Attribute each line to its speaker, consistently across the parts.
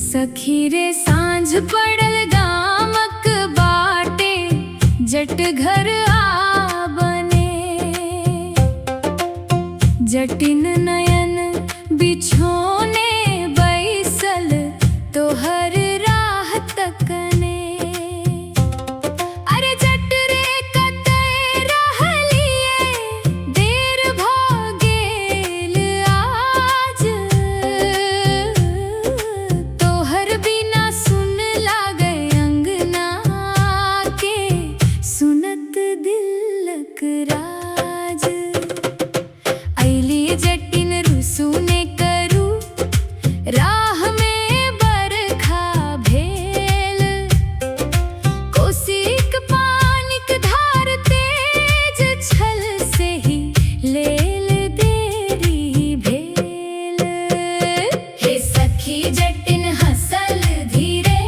Speaker 1: सखी रे सांझ पड़ल गामक बाटे, जट घर आ बने। जटिन नयन बिछोने बैसल, तोहर राह तकने। अरे जट रे कतई रहलिए, देर भ गेल आज। तोहर बिना सुन लागे अंगना के, सुनत दिलक राज। अइली जटिन रुसुने करू, राह में बरखा भेल। कोसीक पानिक धार तेज छल, से ही लेल देरी भेल। हे सखी जटिन हंसल धीरे,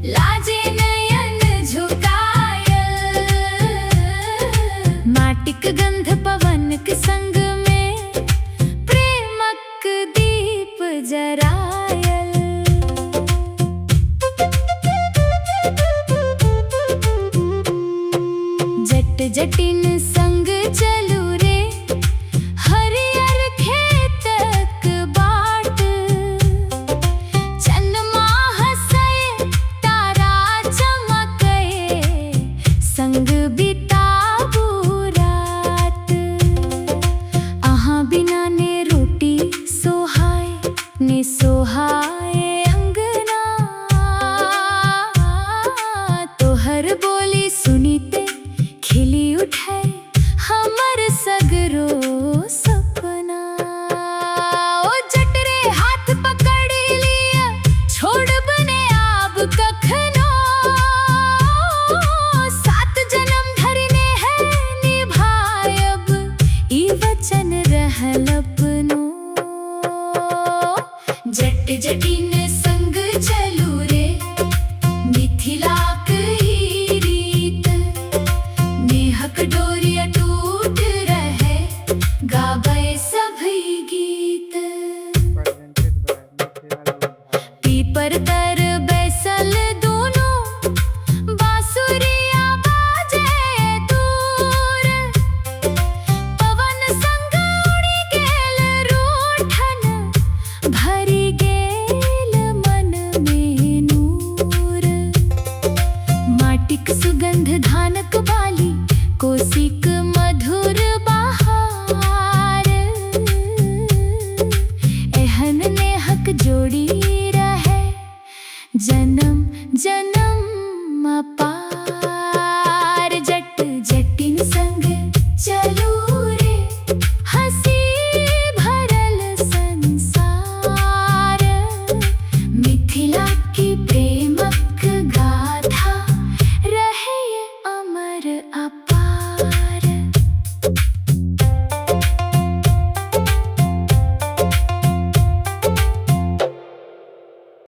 Speaker 1: लाजे नयन झुकायल। माटिक गंध पवनक संग में, प्रेमक दीप जरायल। जट जटिन संग चलू रे, हरियर खेतक बाट। चनमा हंसय तारा चमकय, संग बिताबू रात। अहाँ बिना ने रोटी सोहाय, ने सोहाय अंगना। तोहर बोली सुनीते खिली उठे, हमर सगरो सपना। ओ जट रे हाथ पकड़ लिया, छोड़ब ने आब कखनो। सात जन्म धरने है निभायब, ई वचन रहल अपनो। जट जटिन संग चलू रे, मिथिलाक ई रीत। नेहक डोरी अटूट रहे, गाबै सभई गीत। पीपर तर बैसल दोनों, बांसुरिया बाजे दूर। पवन संग उड़ि गेल रूठन, भरि गेल मन में नूर। माटिक सुगंध धानक बाली, कोसीक मधुर बहार। एहन नेहक जोड़ी रहे, जन्म जन्म अपार। जट जटिन संग चलू